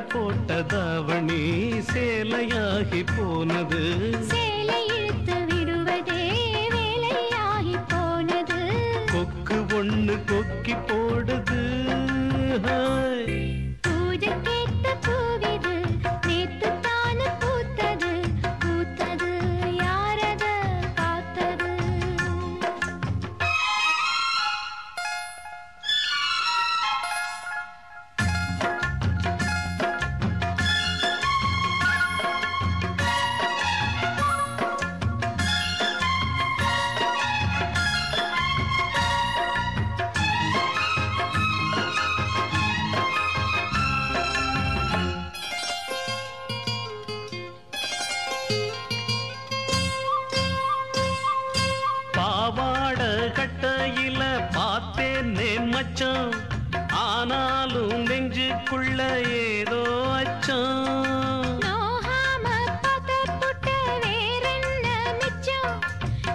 போட்ட தாவணி சேலையாகி போனது சேலை இழுத்து விடுவதே வேலையாகி போனது கொக்கு ஒண்ணு கொக்கி போடுது பூஜை கேட்ட பூவிது நேத்து தானு பூத்தது பூத்தது யாரத பார்த்தது பாவாட கட்டையில பார்த்தேனே மச்சான் ஆனாலும் நெஞ்சுக்குள்ள ஏதோ அச்சம் நோகாம பதப்புட்ட வேறென்ன மிச்சம்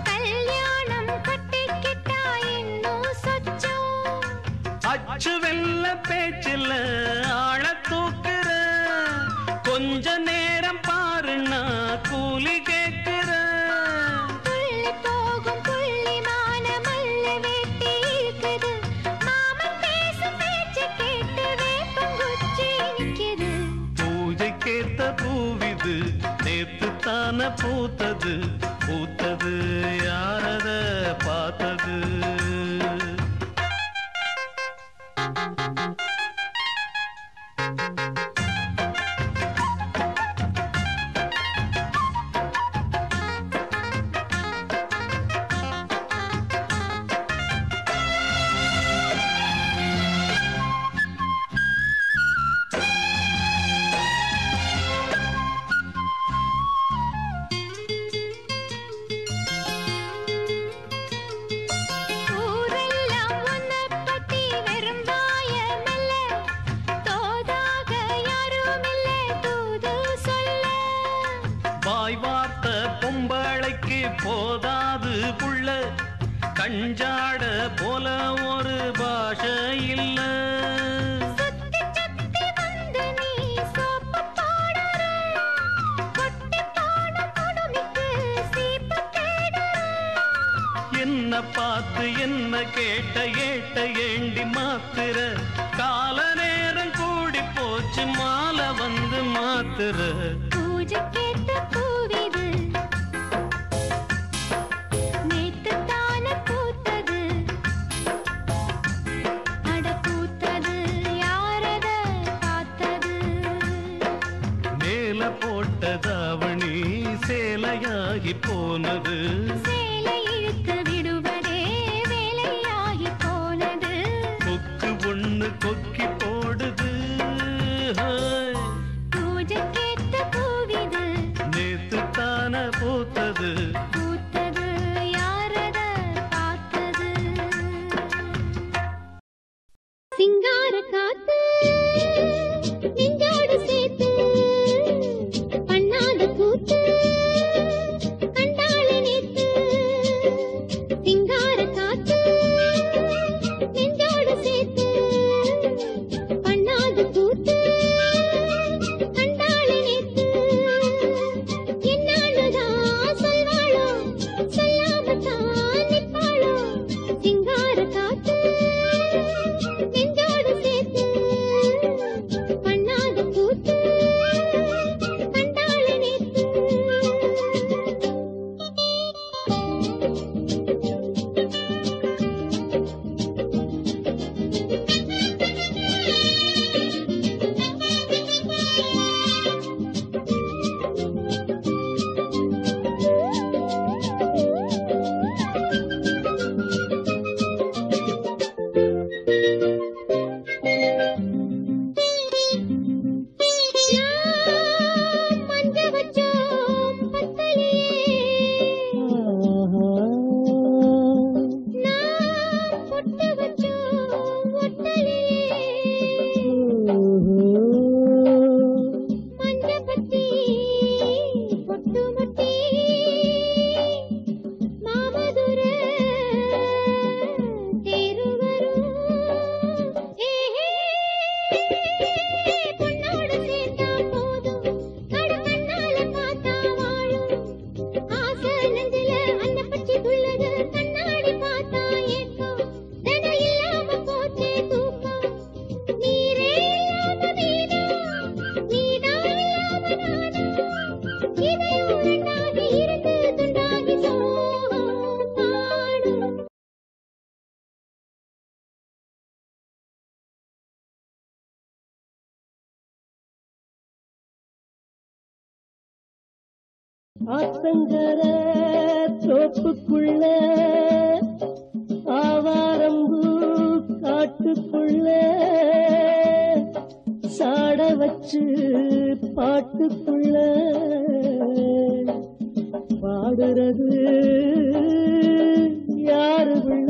கல்யாணம் கட்டிக்கிட்டா இன்னும் சொச்சம் அச்சு வெல்ல பேச்சில்ல ஆழ தூக்குற கொஞ்ச நேரம் பாருன்னா கூலி கேட்கிற துள்ளி போகும் புள்ளிமான மல்ல வெட்டி இருக்குது மாமன் பேசும் பேச்சு கேட்டு வேப்பங்குச்சி நிக்குது பூஜைக்கேத்த பூவிது நேத்து தான பூத்தது பூத்தது யாரத பார்த்தது ஊரெல்லாம் உன்னை பத்தி வெறும் வாயமல்ல தோதாக யாரும் இல்லை தூது சொல்ல வாய் வார்த்த பொம்பளைக்கு போதாது புள்ள கஞ்சாட போல ஒரு பாஷை இல்ல சுத்தி சுத்தி வந்து நீ சோப்பு போடுற கொட்டி போன குடுமிக்கு சீப்பு தேடுற என்ன பார்த்து என்ன கேட்ட ஏட்ட ஏண்டி மாத்துற கால நேரம் கூடி போச்சு மாலை வந்து மாத்துற பூஜை கேட்ட பூவிது நேத்து தான பூத்தது அட பூத்தது யாரத பார்த்தது மேல போட்ட தாவணி சேலையாகி போனது சேலை இழுத்து விடுவதே வேலையாகி போனது கொக்கு ஒண்ணு கொக்கி போடுது பூஜை கேட்ட பூவிது ஆத்தங்கர தோப்புக்குள்ள ஆவாரம்பூ காட்டுக்குள்ள சாட வச்சு பாட்டுக்குள்ள பாடுறது யாரு உள்ள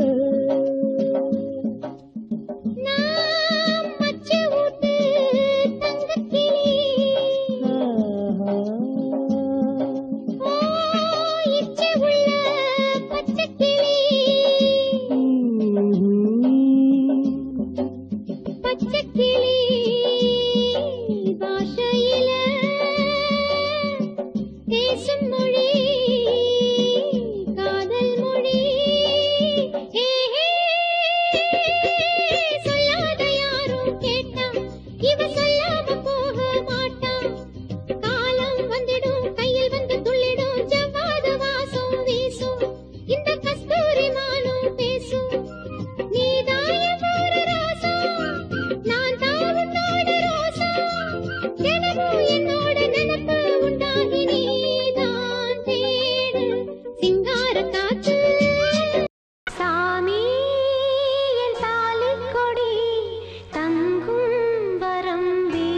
சாமி என் தாலிக்கொடி தங்கும் வரம்பே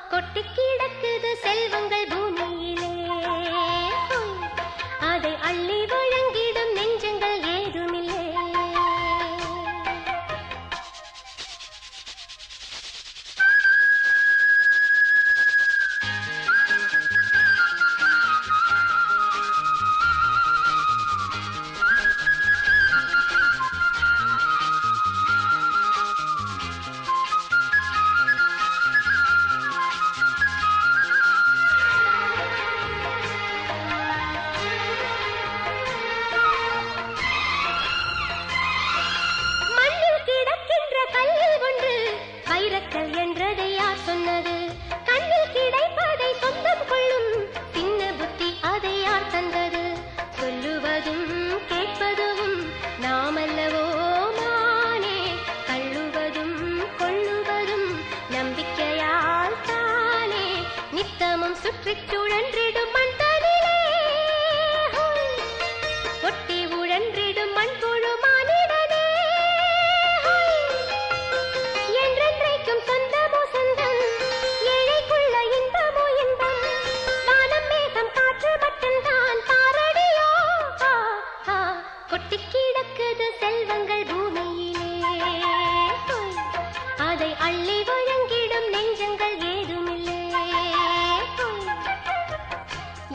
கொட்டி கிடக்குது செல்வங்கள் பூமியில்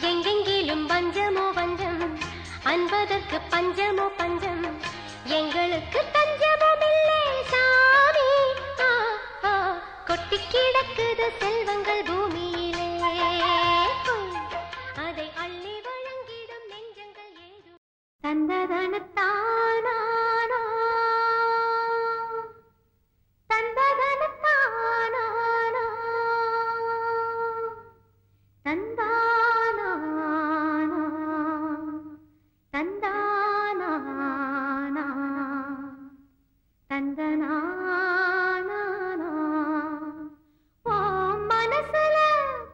எங்கெங்கிலும் பஞ்சமோ பஞ்சம் அன்பதற்கு பஞ்சமோ பஞ்சம் எங்களுக்கு தஞ்சமும் இல்லை சாமி கொட்டி கிடக்குது செல்வங்கள் பூமியிலே அதை அள்ளி வழங்கிடும் நெஞ்சங்கள் ஏதும் தந்ததனத்தானா தந்ததனத்தானா தந்தானா தந்தானா தந்தனா ஓ மனசுல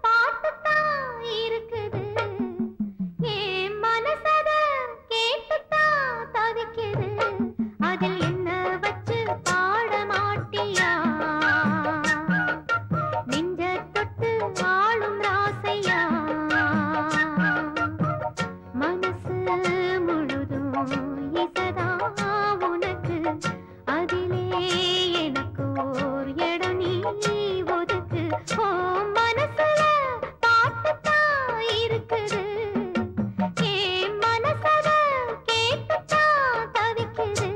பாட்டுத்தான் இருக்குது ஏன் மனசத கேட்டுத்தான் தவிக்குது அதில் என்ன வச்சு பாட மாட்டியா நெஞ்ச தொட்டு ஆளும் ராசையா மனசு முழுதும் இசதா உனக்கு அதிலே எனக்கு ஓர் இடம் நீ ஒதுக்கு ஓ மனசுல பாட்டுத்தான் இருக்குது ஏன் மனசத கேட்டுத்தான் தவிக்குது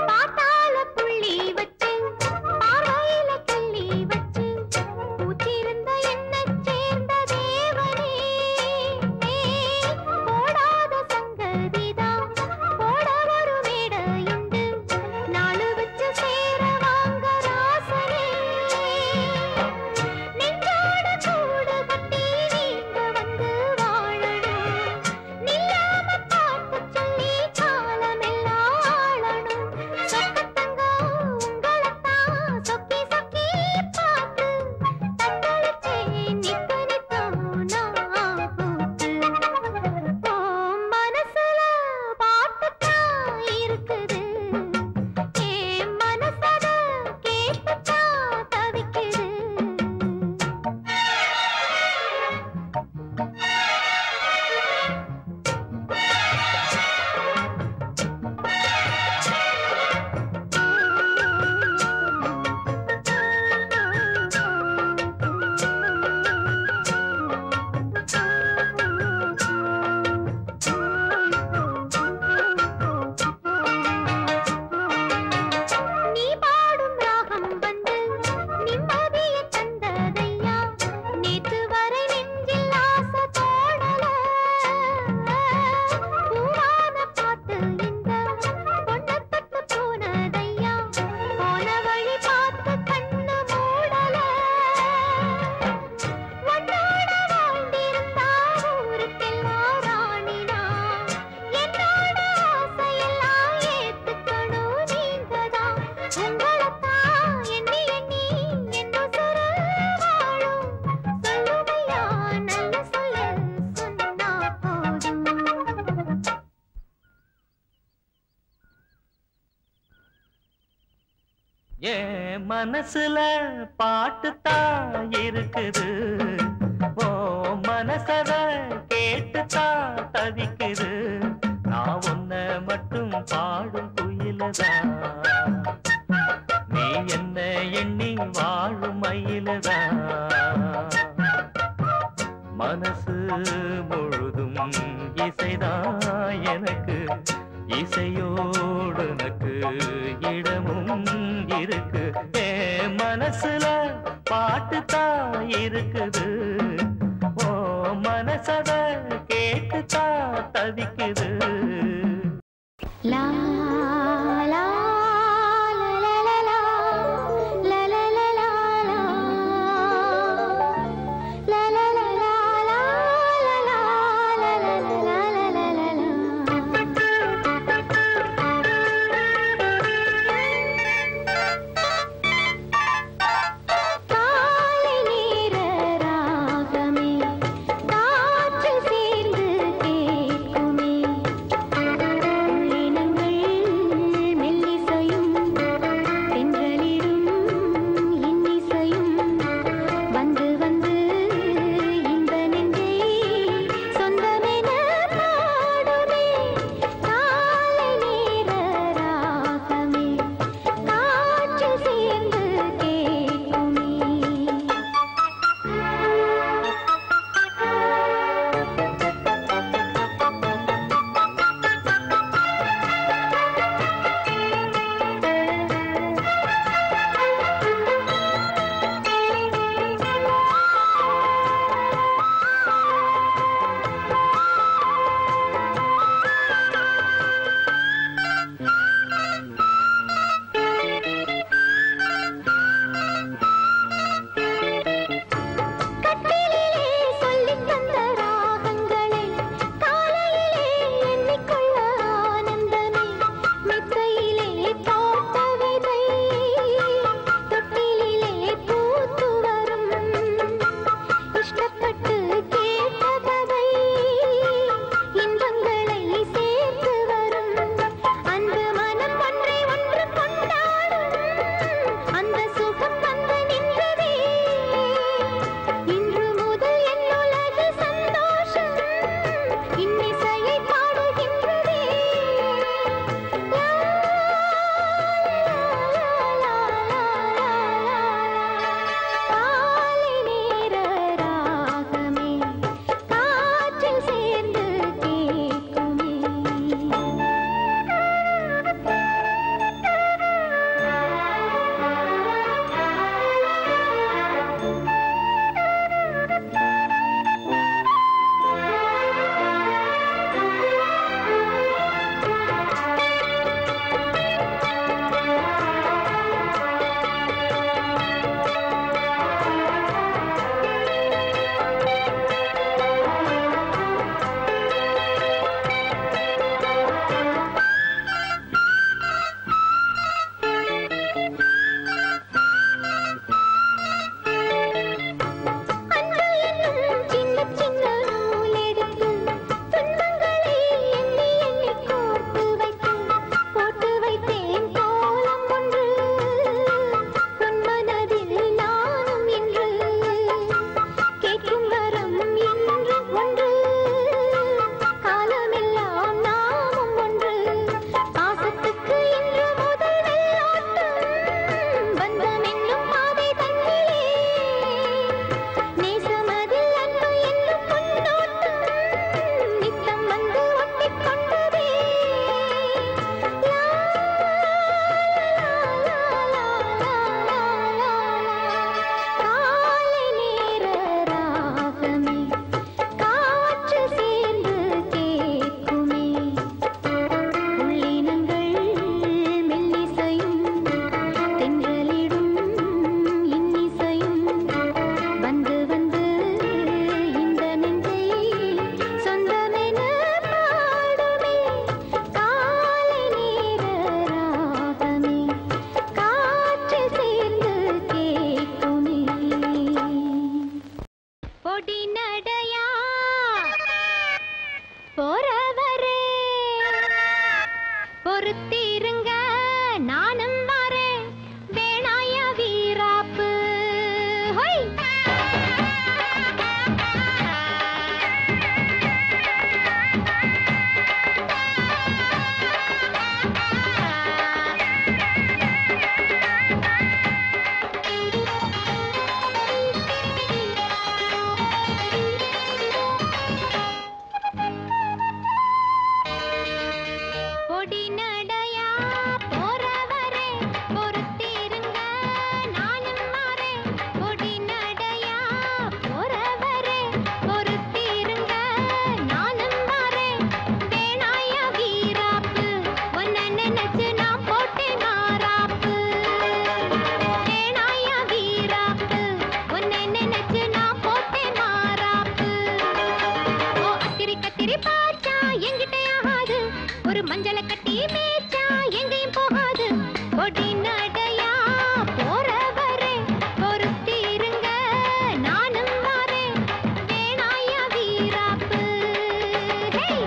பாத்தால புள்ளி வச்சு பார்வையில கிள்ளி வச்சு பூத்திருந்த என்னைச் சேர்ந்த தேவனே போடாத சங்கதிதான் போட ஒரு மேடையுண்டு நாலு வச்சு சேர வாங்க ராசனே நெஞ்சோட கூடு கட்டி நீங்க வந்து வாழணும் நில்லாம பாட்டு சொல்லி காலமெல்லாம் ஆளணும் சொக்கத்தங்க உங்களைத்தான் சொக்கி சொக்கி பார்த்து தத்தளிச்சேன் நித்து நித்தோ நான் பூத்து ஓ மனசுல பாட்டுத்தான் இருக்குது ஏன் மனசத கேட்டுத்தான் தவிக்குது நீ பாடும் ராகம் வந்து நிம்மதிய தந்ததையா நேத்து வரை நெஞ்சில் ஆசை தோணல பூவான பாட்டு இந்த பொண்ணை தொட்டு போனதையா போன வழி பார்த்து கண்ணு மூடல உன்னோட வாழ்ந்திருந்தா ஊருக்கெல்லாம் ராணினா என்னோட ஆசையெல்லாம் ஏத்துக்கணும் நீங்கதான் உங்களைத்தான் எண்ணி எண்ணி என்ன சொரு வாழும் சொல்லுமையா நல்ல சொல்ல சொன்னா போதும் ஏன் மனசுல பாட்டுத்தான் இருக்குது ஓ மனசத கேட்டுத்தான் தவிக்குது நான் உன்னை மட்டும் பாடும் குயிலதான் நீ என்ன எண்ணி வாழும் மயிலதான் மனசு முழுதும் இசைதான் எனக்கு இசையோடு எனக்கு இடமும் இருக்கு என் மனசுல பாட்டுத்தான் இருக்குது ஓ மனசத கேட்டுத்தான் தவிக்குது லா லா லா லா லா லா லா லா லா லா லா லா லா காலை நேர ராகமே பொடி நடையா போறவரே பொறுத்திருங்க நானும் வரேன் வேணாய வீராப்பு ஹொய் பொடி நடையா போறவரே பொறுத்திருங்க நானும் வரேன் பொடி நடையா போறவரே பொறுத்திருங்க நானும் வரேன் வேணாய வீராப்பு உன்னை நினைச்சு நான் போட்டேன் மாறாப்பு வேணாய வீராப்பு உன்னை நினைச்சு நான் போட்டேன் மாறாப்பு ஓ அத்திரி கத்திரி பாச்சா எங்கிட்ட ஆகாது ஒரு மஞ்சள கட்டி மேய்ச்சா எங்கேயும் போகாது பொடி நடையா போறவரே பொறுத்திருங்க நானும் வரேன் வேணாய வீராப்பு ஹேய்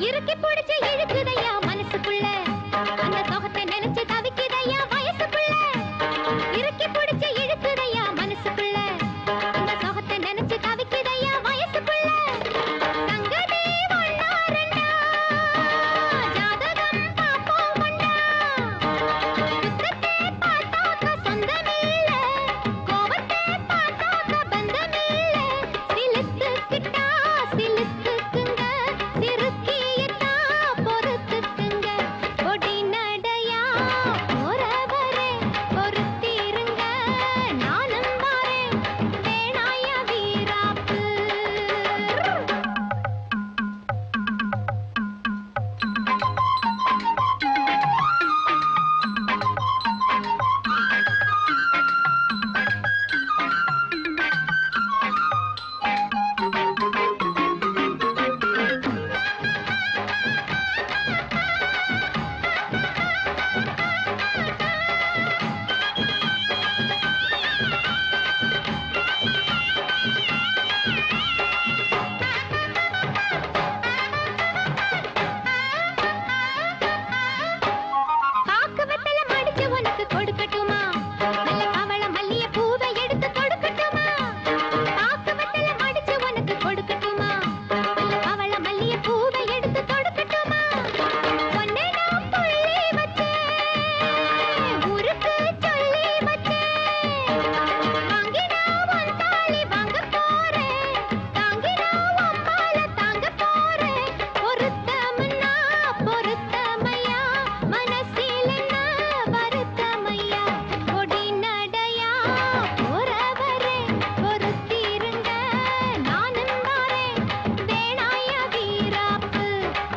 இறுக்கி பிடிச்சு இழுக்குதையா மனசுக்குள்ள அந்த சோகத்தை நினைச்சு தவிக்குதையா வயசுக்குள்ள இறுக்கி பிடிச்சு இழுக்குதையா மனசுக்குள்ள அந்த சோகத்தை நினைச்சு தவிக்குதையா வயசுக்குள்ள சங்கதி ஒண்ணா ரெண்டா ஜாதகம் பாப்போம் கொண்டா குத்தத்தை பார்த்தாக்க சொந்தமில்ல கோபத்தை பார்த்தாக்க பந்தமில்ல சிலுத்துக்கிட்டா சிலுத்துக்குங்க சிறுக்கியத்தா பொறுத்துக்குங்க பொடி நடையா போறவரே பொறுத்திருங்க நானும் வரேன் வேணாய வீராப்பு பாக்கு வெத்தல மடிச்சு உனக்கு கொடுக்கட்டுமா நல்ல கவள மல்லிய பூவை எடுத்து கொடுக்கட்டுமா பாக்கு வெத்தல மடிச்சு உனக்கு கொடுக்கட்டுமா நல்ல கவள மல்லிய பூவை எடுத்து கொடுக்கட்டுமா உன்னை நான் புள்ளி வச்சேன் ஊருக்கு சொல்லி வச்சேன் வாங்கினா உன் தாலி வாங்க போறேன் தாங்கினா உன் மாலை தாங்க போறேன் பொருத்தம்னா பொருத்தமையா மனசில் என்ன வருத்தமையா பொடி நடையா போறவரே பொறுத்திருங்க நானும் வரேன் வேணாய வீராப்பு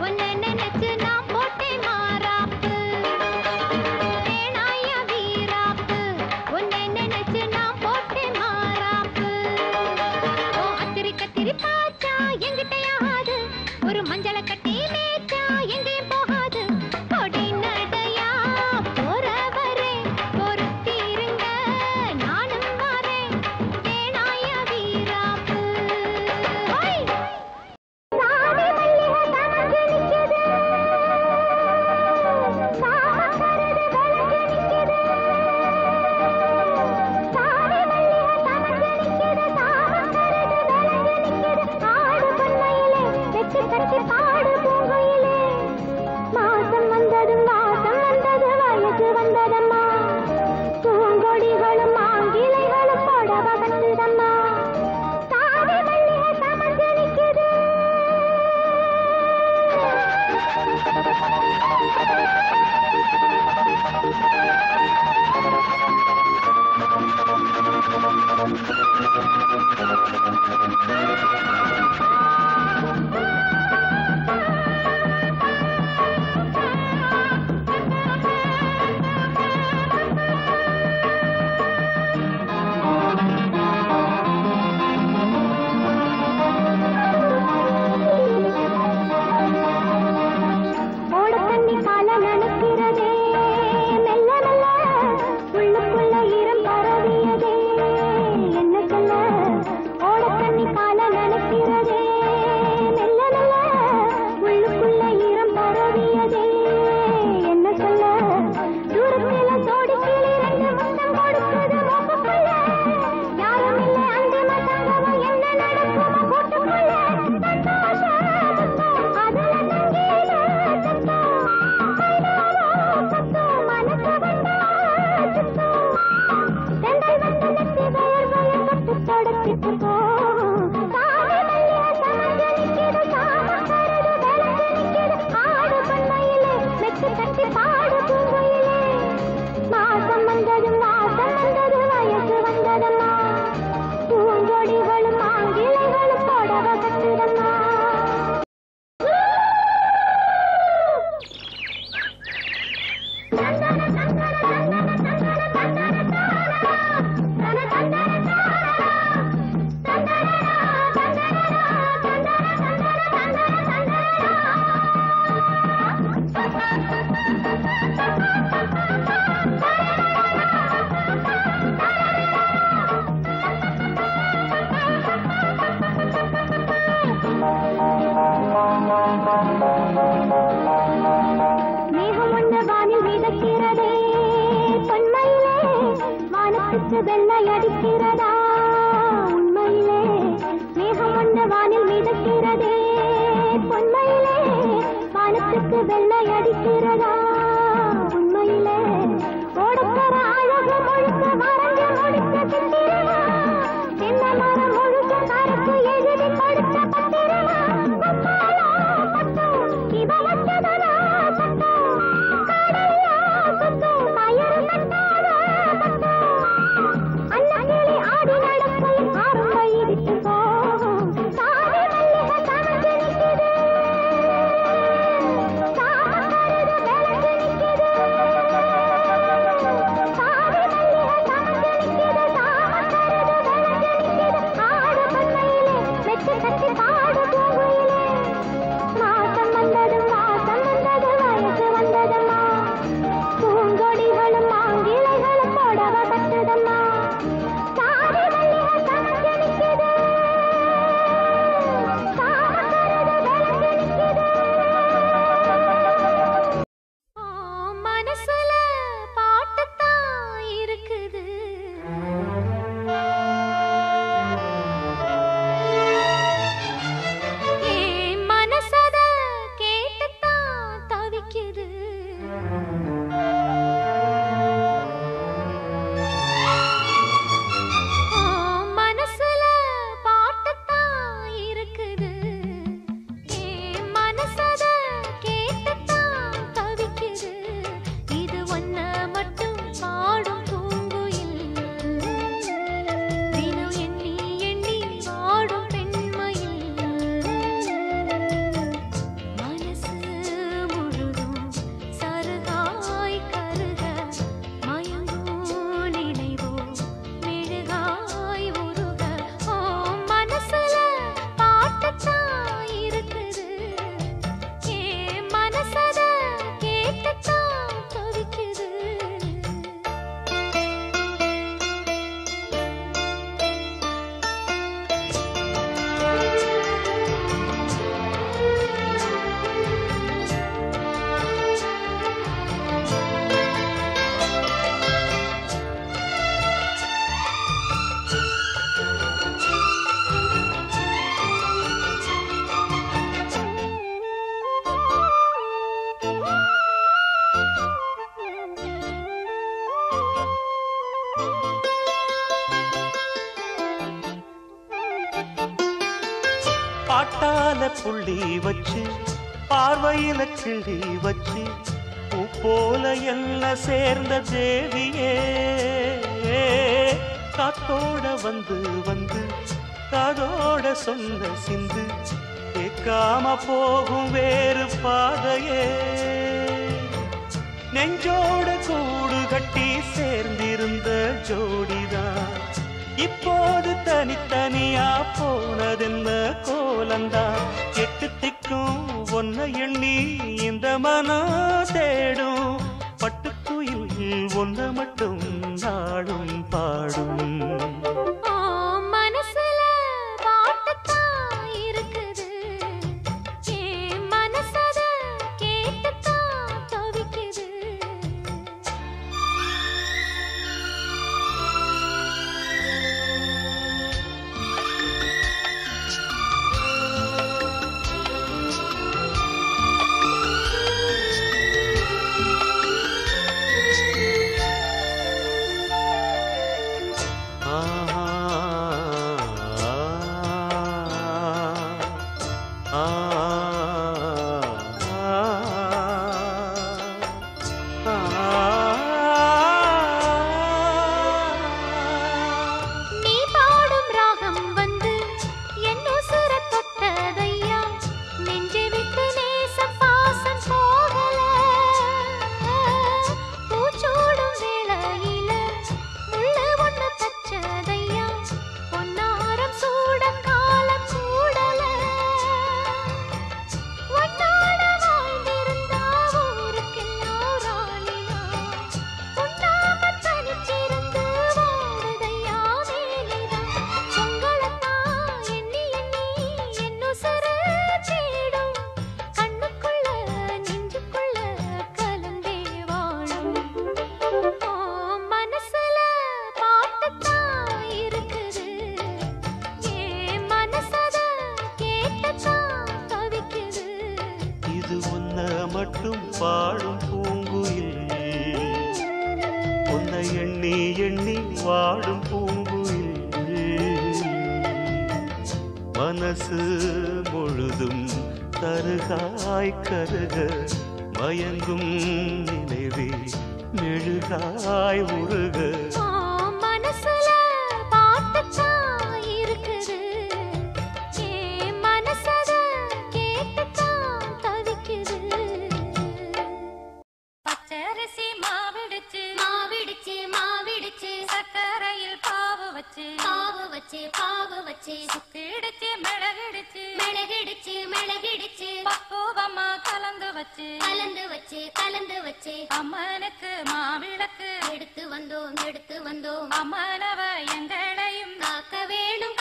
உன்னை நினைச்சு நான் போட்டேன் மாறாப்பு வேணாய வீராப்பு உன்னை நினைச்சு நான் போட்டேன் மாறாப்பு ஓ அத்திரி கத்திரி பாச்சா எங்கிட்ட ஆகாது ஒரு மஞ்சள கட்டி மேய்ச்சா எங்கேயும் போகாது பொடி நடையா போறவரே பொறுத்திருங்க நானும் வரேன் வேணாய வீராப்பு ஹோய் சாதி மல்லிகை தமக்கு நிக்குது சாமக்கரது விளக்கு நிக்குது சாதி மல்லிகை தமக்கு நிக்குது சாமக்கரது விளக்கு நிக்குது ஆடு பொன்மையிலே வெட்டி கட்டி பாடு பூங்குயிலே மாசம் வந்தது வயசு வந்ததம்மா பூங்கொடிகளும் ஆங்கிலைகளும் போடவ கட்டுதம்மா சாதி மல்லிகை தமக்கு நிக்குது பாட்டால புள்ளி வச்சு பார்வையில கிள்ளி வச்சு பூ போல என்ன சேர்ந்த தேவியே காத்து காத்தோட வந்து வந்து காதோட சொன்ன சிந்து கேட்காம போகும் வேறு பாதையே நெஞ்சோட கூடு கட்டி சேர்ந்திருந்த ஜோடிதான் இப்போது தனித்தனியா போனதென்ன கோலந்தான் எட்டு திக்கும் ஒன்ன எண்ணி இந்த மனம் தேடும் பட்டுக்குயில் ஒன்ன மட்டும் நாடும் பாடும் மட்டும் பாடும் பூங்குயில் உன்னை எண்ணி எண்ணி வாடும் பூங்குயில் மனசு முழுதும் தருகாய் கருக மயங்கும் நினைவே மெழுகாய் உருக அம்மனுக்கு மாவிளக்கு எடுத்து வந்தோம் அம்மனவ எங்களையும் காக்க வேணும்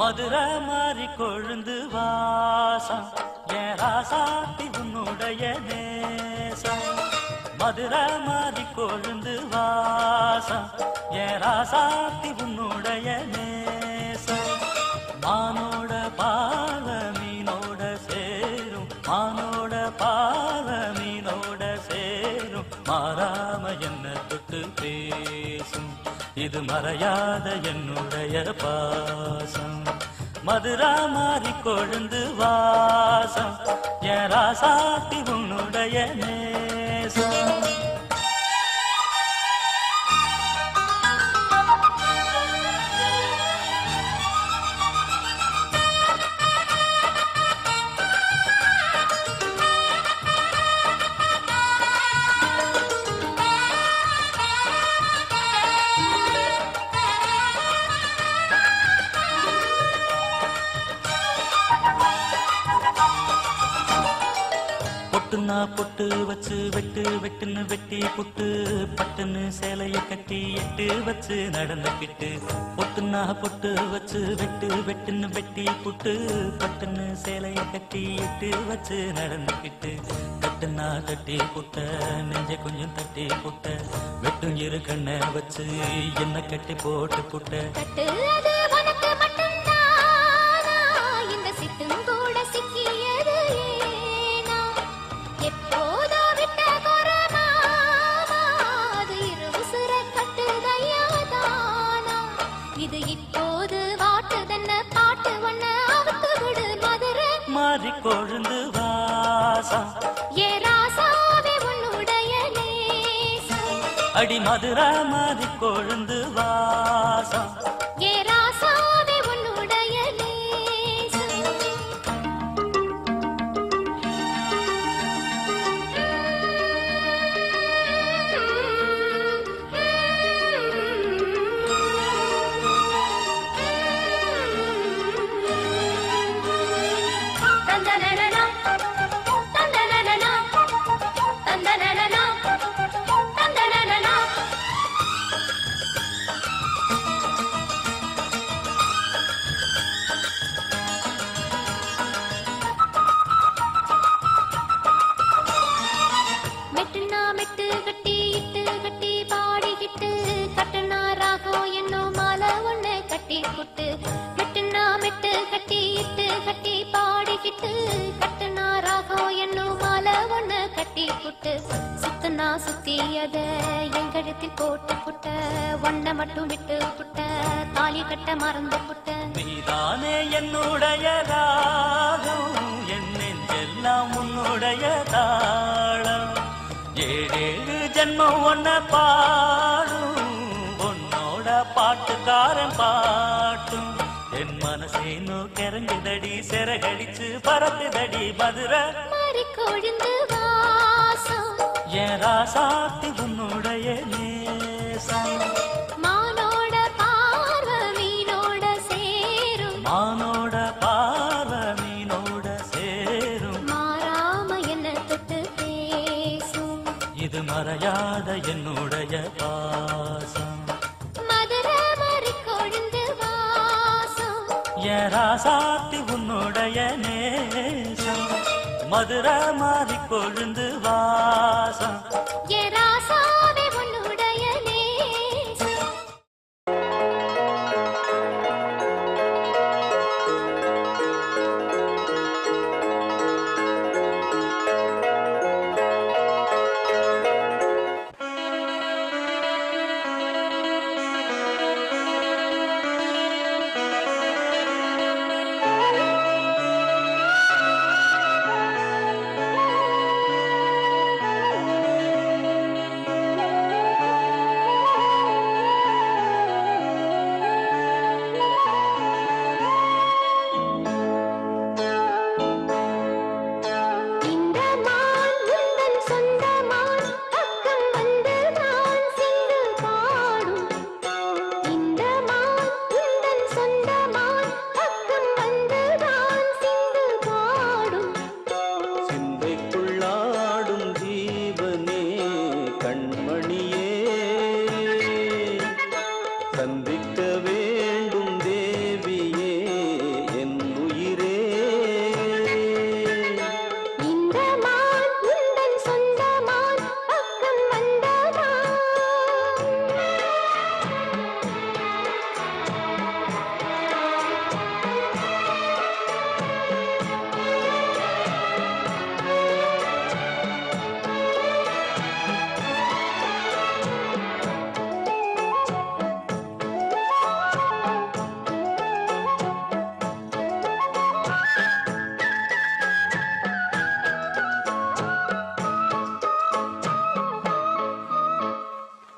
மதுரை மாறி கொழுந்து வாசம் என் ராசாத்தி உன்னுடைய நேசம் மதுரை மாறி கொழுந்து வாசம் என் ராசாத்தி உன்னுடைய நேசம் மானோட பாவ மீனோட சேரும் மானோட பாவ மீனோட சேரும் மாறாம என்ன தொட்டு பேசும் இது மறையாத என்னுடைய பாசம் மதுரா மாறி கொழுந்து வாசம் என் ராசாத்தி உன்னுடைய நேசம் பொட்டு வச்சு வெட்டுன்னு வெட்டி புட்டு பட்டுன்னு சேலைய கட்டி எட்டு வச்சு நடந்துக்கிட்டு பொட்டுன்னா பொட்டு வச்சு வெட்டுன்னு வெட்டி புட்டு பட்டுன்னு சேலைய கட்டி எட்டு வச்சு நடந்துக்கிட்டு கட்டுன்னா கட்டி புட்ட நெஞ்ச கொஞ்சம் தட்டி புட்ட வெட்டும் இரு கண்ணை வச்சு என்ன கட்டி போட்டு புட்ட இது இப்போது வாட்டுதன்ன பாட்டு ஒண்ண அவுத்து விடு மதுரை மாறி கொழுந்து வாசம் ஏ ராசாவே உன்னுடைய நேசம் அடி மதுரா மாறி கொழுந்து வாசம் ஏ ராசாவே உன்னுடைய நேசம் தந்தனனனா தந்தனனனா தந்தனனனா தந்தனனனா மெட்டுனா மெட்டு கட்டி இட்டு கட்டி பாடிக்கிட்டு கட்டுனா ராகம் என்னும் மாலை ஒண்ணு கட்டி புட்டு மெட்டுனா மெட்டு கட்டி இட்டு கட்டி பாடிக்கிட்டு கட்டுனா ராகம் என்னும் மாலை ஒண்ணு கட்டி புட்டு சுத்துனா சுத்தியத எங்கடத்தில் போட்டு புட்ட ஒன்ன மட்டும் விட்டு புட்ட தாலி கட்ட மறந்து புட்ட நீதானே என்னுடைய ராகம் என் நெஞ்செல்லாம் உன்னுடைய தாளம் ஏழேழு ஜென்மம் ஒன்ன பாடும் உன்னோட பாட்டுக்காரன் பாட்டும் என் மனசேனோ கிறங்குதடி சிறகடிச்சு பறக்குதடி மதுரை மாறி கொழுந்து வாசம் என் ராசாத்தி உன்னுடைய நேசம் மானோட பார்வை மீனோட சேரும் மானோட பார்வை மீனோட சேரும் மாறாம என்ன தொட்டு பேசும் இது மறையாத என்னுடைய பாசம் மதுரை மாறி கொழுந்து வாசம் என் ராசாத்தி உன்னுடைய நேசம் மதுரை மாறி கொழுந்து வாசம் ஏ ராசாவே உன்னுடைய நேசம் இந்த மான் உந்தன் சொந்த மான் பக்கம் வந்து நான் சிந்து பாடும் இந்த மான் உந்தன் சொந்த மான் பக்கம் வந்து நான் சிந்து பாடும் சிந்தைக்குள்ளாடும் ஜீவனே கண்மணியே சந்திக்க வேண்டும் தேவியே என் உயிரே இந்த மான் உந்தன் சொந்த மான் பக்கம் வந்ததா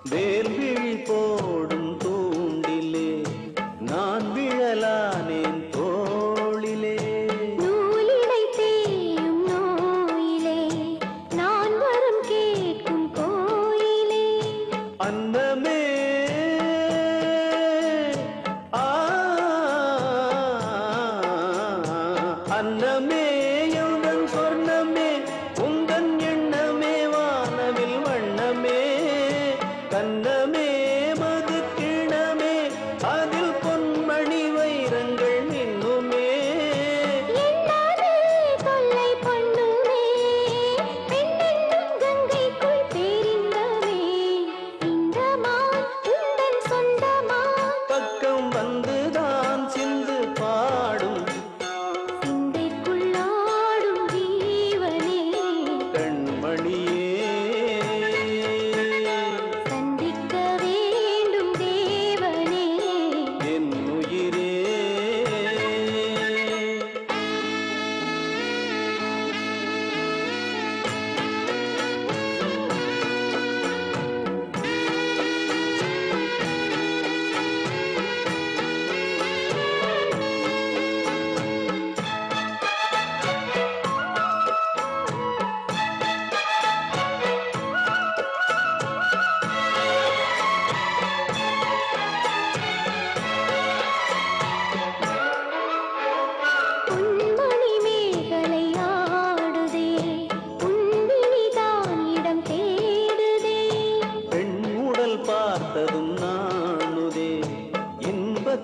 வேல்விழி போடும் தூண்டிலே நான் விழலானேன் தோளிலே நூலிடை தேயும் நோயிலே நான் வரம் கேட்கும் கோயிலே அன்னமே ஆ அன்னமே எந்தன் சொர்ணமே உந்தன் எண்ணமே வானவில் வண்ணமே கண்ணமே மது கிண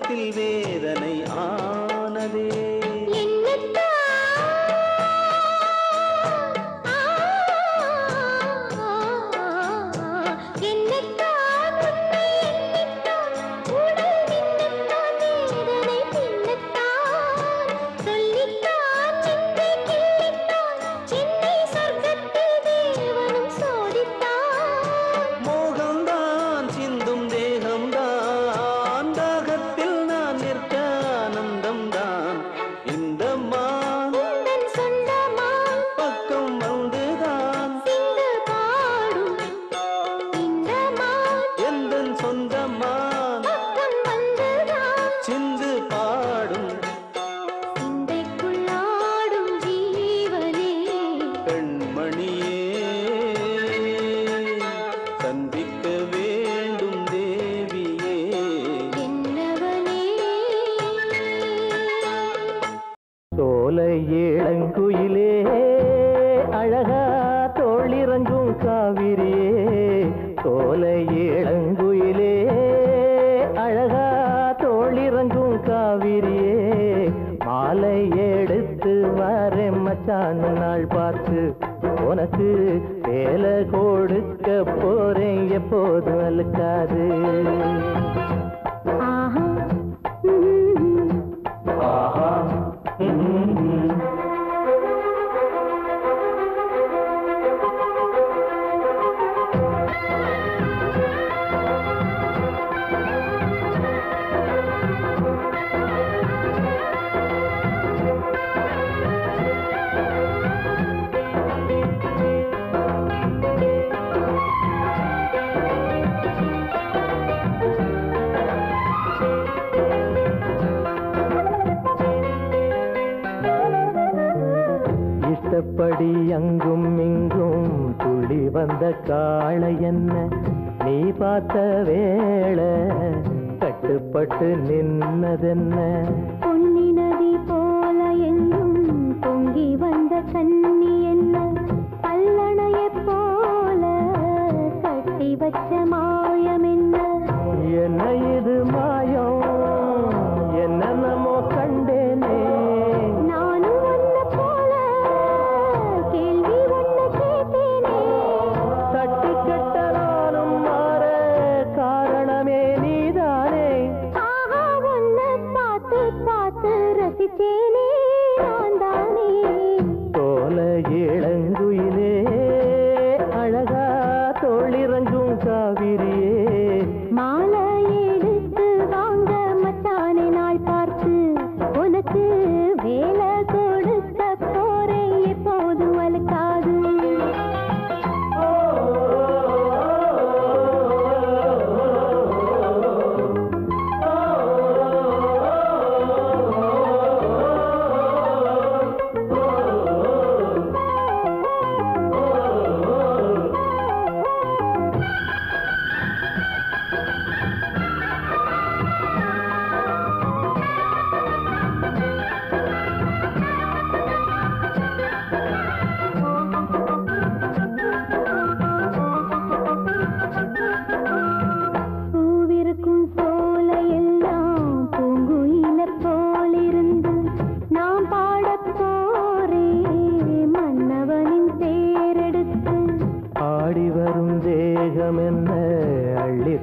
சொர்க்கத்தில் வேதனை ஆனதே. இளங்குயிலே அழகா தோளிறங்கும் காவிரியே, சோலை இளங்குயிலே அழகா தோளிறங்கும் காவிரியே, மாலை எடுத்து வரேன் மச்சான் நாள் பார்த்து, உனக்கு வேலை கொடுக்க போறேன் எப்போது அழுக்காது. படி அங்கும் இங்கும் துள்ளி வந்த காளை என்ன நீ பார்த்த வேளை கட்டுப்பட்டு நின்னதென்ன, பொன்னி நதி போல எங்கும் பொங்கி வந்த கண்ணி என்ன கல்லணைய போல கட்டி வச்ச மாயம் என்ன, என்ன இது மாயம் என்னென்னமோ கண்டேனே, இளங்குயிலே அழகா தோளிறங்கும் காவிரியே, மாலை எடுத்து வாங்க மச்சானை நாள் பார்த்து, உனக்கு வேலை கொடுக்க போறேன் எப்போதும் அழுக்காது.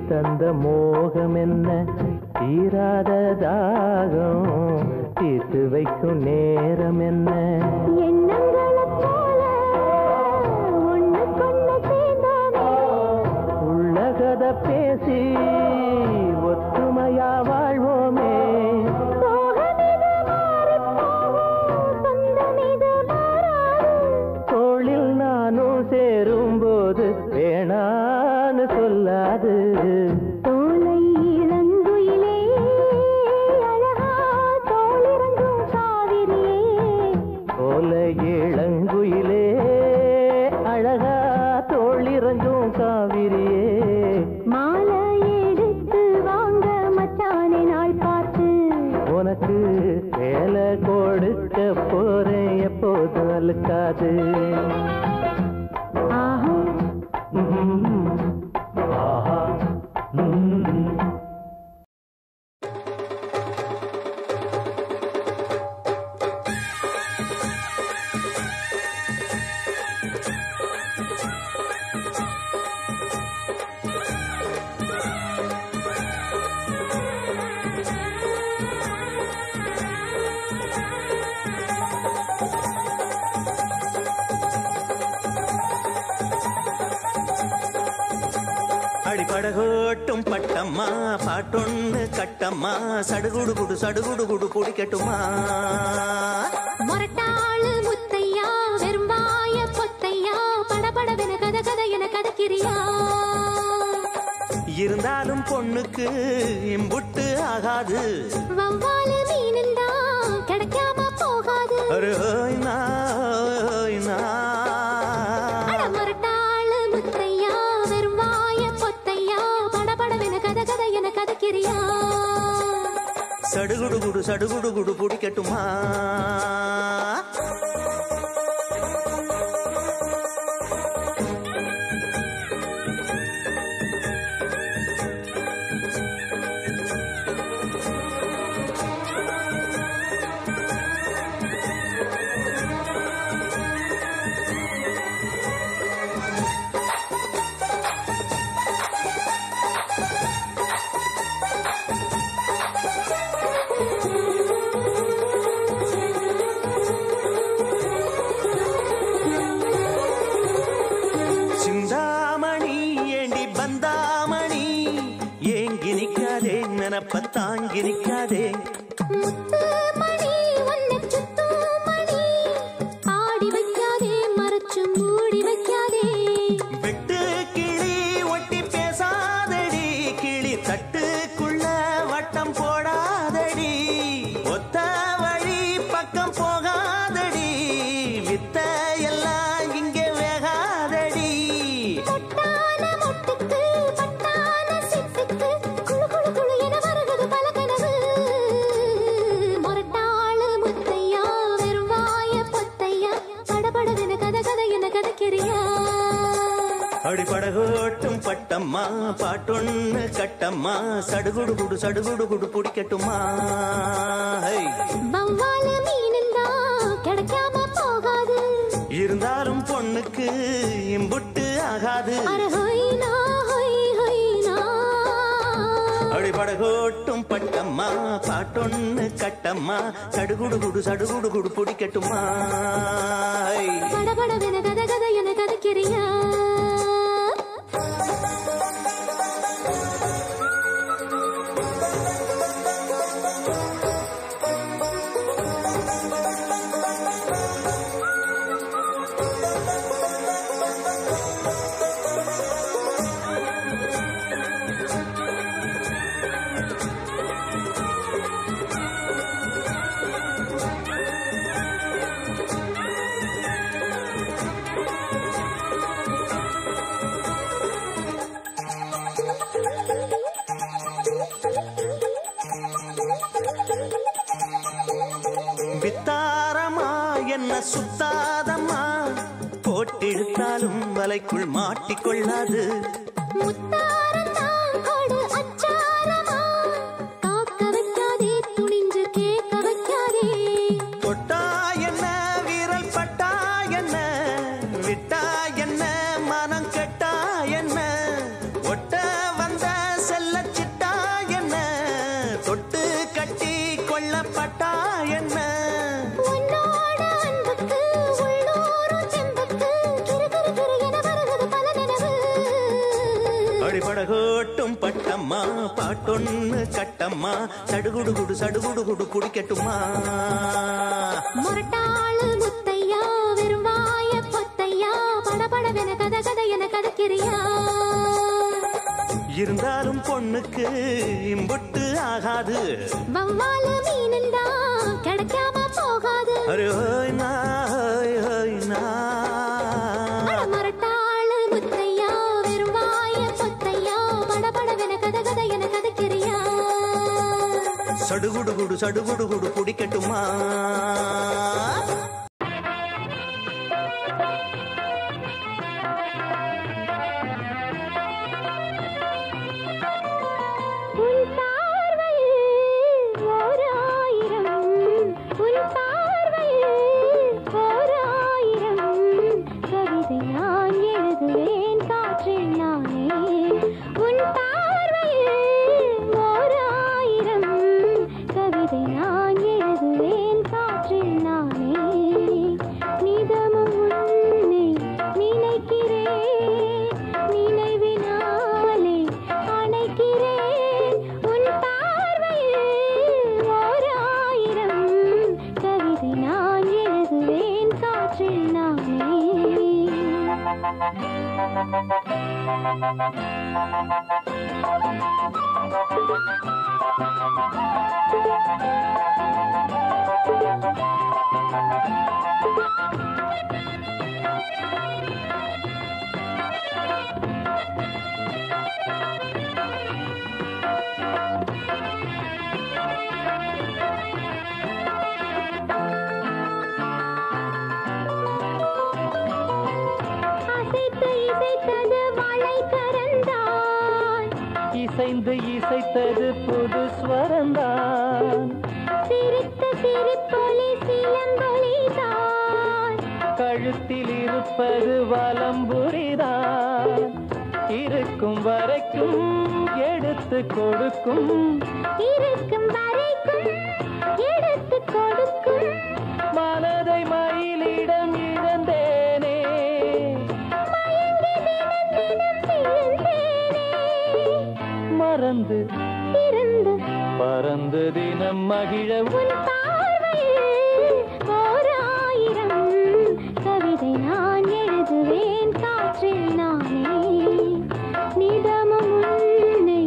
தந்த மோகம் என்ன தீராத தாகம் தீர்த்து வைக்கும் நேரம் என்ன, உள்ளகத பேசி ஒத்துமையா வாழ்வோமே, தோளில் நானும் சேரும்போது வேணான்னு சொல்லாது. சோலை இளங்குயிலே அழகா தோளிறங்கும் காவிரியே, சோலை இளங்குயிலே அழகா தோளிறங்கும் காவிரியே, மாலை எடுத்து வாங்க மச்சானை நாள் பார்த்து, உனக்கு வேலை கொடுக்க போறேன் எப்போது அழுக்காது. கொட்டும் பட்டம்மா பாட்டொன்னு கட்டம்மா சடுகுடு குடு சடுகுடு குடு குடிக்கட்டுமா மொரட்டாளு முத்தையா வெறும்பாய பொத்தையா படபடவென கத கத என கதக்கிறியா இருந்தாலும் பொண்ணுக்கு இம்புட்டு ஆகாது வவ்வாலு மீனுந்தா கிடைக்காம போகாது மொரட்டாளு முத்தையா வெறும்பாய பொத்தையா படபடவென கத கத என கதக்கிறியா சடுகுடு குடு சடுகுடு குடு பிடிக்கட்டுமா தாங்கி நிற்காதே முத்துமணி உன்னை சுத்துமணி ஆடி வைக்காதே மறைச்சு மூடி வைக்காதே வெட்டு கிளி ஒட்டி பேசாதடி கிளி தட்டுக்குள்ள வட்டம் போடாதடி ஒத்த வழி பக்கம் போகாதடி வித்த எல்லாம் இங்கே வேகாதடி பொட்டான முட்டுக்கு பட்டான சிட்டுக்கு குளு குளு குளு என வருகுது பல கனவு மொரட்டாளு முத்தையா வெறும் வாய பொத்தையா படபடவென கத கத என கதக்கிறியா அடிப்படகோட்டும் பட்டம்மா பாட்டொன்னு கட்டம்மா சடுகுடு குடு சடுகுடு குடு பிடிக்கட்டுமா வவ்வாலு மீனுந்தா கிடைக்காம போகாது இருந்தாலும் பொண்ணுக்கு இம்புட்டு ஆகாது அடிப்படகோட்டும் பட்டம்மா பாட்டொன்னு கட்டம்மா சடுகுடு குடு சடுகுடு குடு பிடிக்கட்டுமா படபடவென கத கத என கதக்கிறியா வித்தாரமா என்ன சுத்தாதம்மா போட்டிழுத்தாலும் வலைக்குள் மாட்டிக்கொள்ளாது முத்தாரத்தான் கொடு அச்சாரமா காக்க வைக்காதே துணிஞ்சு கேட்க வைக்காதே தொட்டா என்ன வீரல் பட்டா என்ன விட்டா என்ன மனம் கெட்டா என்ன ஒட்ட வந்த செல்ல சிட்டா என்ன தொட்டு கட்டி கொள்ளப்பட்டா என்ன உன்னோட அன்புக்கு உள்ளூரும் செம்புக்கு கிரு கிரு கிரு என வருகுது பல நினைவு அடிபடகோட்டும் பட்டம்மா பாட்டொன்னு கட்டம்மா சடுகுடு குடு சடுகுடு குடு குடிக்கட்டுமா மொரட்டாளு முத்தையா வெறும் வாய பொத்தையா படபடவென கத கத என கதக்கிறியா இருந்தாலும் பொண்ணுக்கு இம்புட்டு ஆகாது வவ்வாலு மீனுந்தா கிடைக்காம போகாது மொரட்டாளு முத்தையா வெறும் வாய பொத்தையா படபடவென கத கத என கதக்கிறியா சடுகுடு குடு சடுகுடு குடு குடிக்கட்டுமா உன் பார்வையில் ஓர் ஆயிரம் உன் பார்வையில் ஓர் ஆயிரம் கவிதை நான் எழுதுவேன் காற்றில் நானே உன் பார்வையில் ஓர் ஆயிரம் கவிதை நான் எழுதுவேன் காற்றில் நானே இசைந்து இசைத்தது புது ஸ்வரந்தான் சிரித்த சிரிப்பொலி சிலம்பொலிதான் கழுத்தில் இருப்பது வலம்புரிதான் இருக்கும் வரைக்கும் எடுத்து கொடுக்கும் இருக்கும் வரைக்கும் எடுத்து கொடுக்கும் மனதை மயிலிடம் இழந்தேனே மயங்கி தினம் தினம் விழுந்தேனே மறந்து இருந்து பறந்து தினம் மகிழ உன் பார்வையில் ஓர் ஆயிரம் கவிதை நான் எழுதுவேன் காற்றில் நானே நிதமும் உன்னை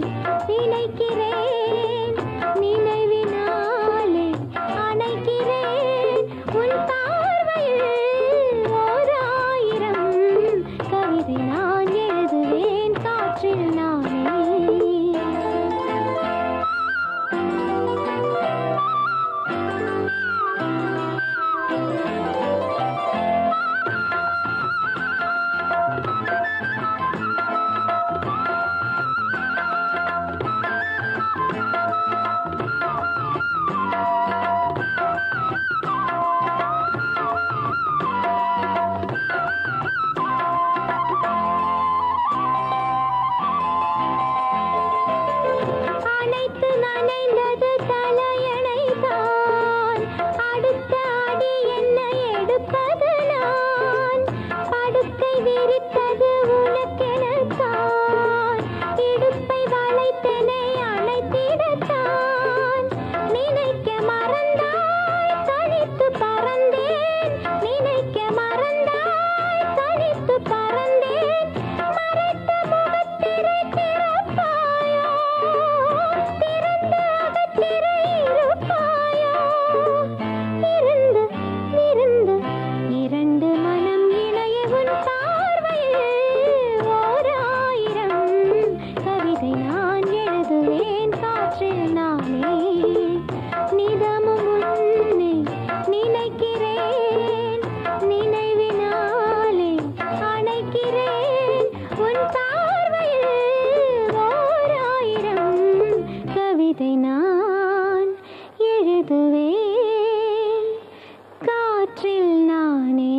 நினைக்கிறேன் நினைவினாலே அணைக்கிறேன் உன் பார்வையில் ஓர் ஆயிரம் கவிதை நான் எழுதுவேன் காற்றில் நானே அனைத்து நனைந்தது தலையணைதான் அடுத்த அடி என்ன எடுப்பது நான் படுக்கை விரித்தது உனக்கெனத்தான் இடுப்பை வளைத்தனை அணைத்திடத்தான் நினைக்க மறந்தாய் தனித்து பறந்தேன் நினைக்க மறந்தாய் தனித்து பறந்தேன் மறைத்த முகத்திரை திறப்பாயோ திறந்து அகத்திரை இருப்பாயோ இருந்து இருந்து இரண்டு மனம் இணைய உன் பார்வையில் ஓர் ஆயிரம் கவிதை நான் எழுதுவேன் காற்றில் நானே நிதமும் உன்னை நினைக்கிறேன் நினைவினாலே அணைக்கிறேன் உன் பார்வையில் ஓர் ஆயிரம் கவிதை நான் எழுதுவேன் காற்றில் நானே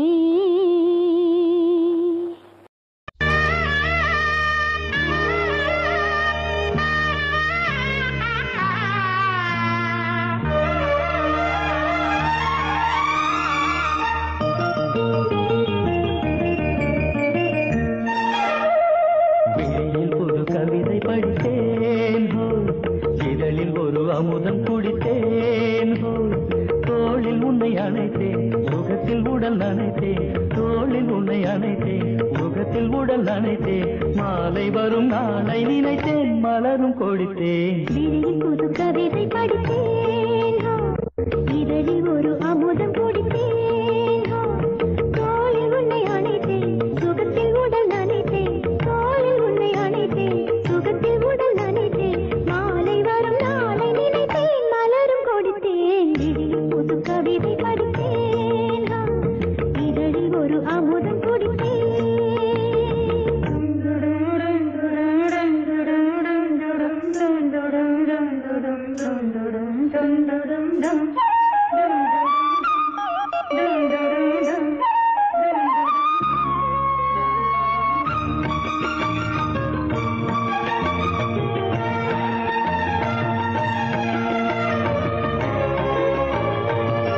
வெளியில் ஒரு கவிதை படித்தேன் ஹோ, இதழில் ஒரு அமுதம் குடித்தேன் ஹோ, தோளில் உன்னை அணைத்தேன் முகத்தில் உடல் நனைத்தேன் தோளில் உன்னை அணைத்தேன் முகத்தில் உடல் நனைத்தேன் மாலை வரும் நாளை நினைத்தேன் மலரும் கொடுத்தேன் விழியில் புது கவிதை படித்தேன் ஹோ, இதழில் ஒரு அமுதம் குடித்தேன் ஹோ, தோளில் உன்னை அணைத்தேன் சுகத்தில் உடல் நனைத்தேன் தோளில் உன்னை அணைத்தேன் சுகத்தில் உடல் நனைத்தேன் மாலை வரும் நாளை நினைத்தேன் மலரும் கொடுத்தேன் விழியில் புது கவிதை படித்தேன் ஹோ, இதழில் ஒரு அமுதம்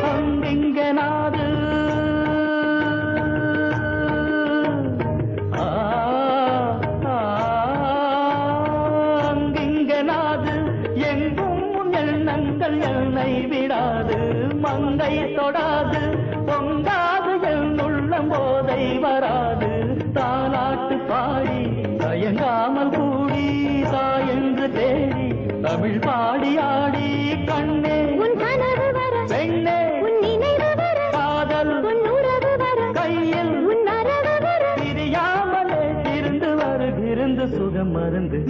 அங்கெங்கனாது அங்கெங்கனாது எங்கும் உன் எண்ணங்கள் என்னை விடாது மங்கை தொடாது பொங்காது என் உள்ளம் போதை வராது தாலாட்டு பாடி தமிழ் பாடி ஆடி கண்ணே உன் கனவு வர பெண்ணே உன் நினைவு வர காதல் உன் உறவு வர கையில் உன் அரவு வர பிரியாமலே இருந்து வருகிருந்து சுகம் மருந்து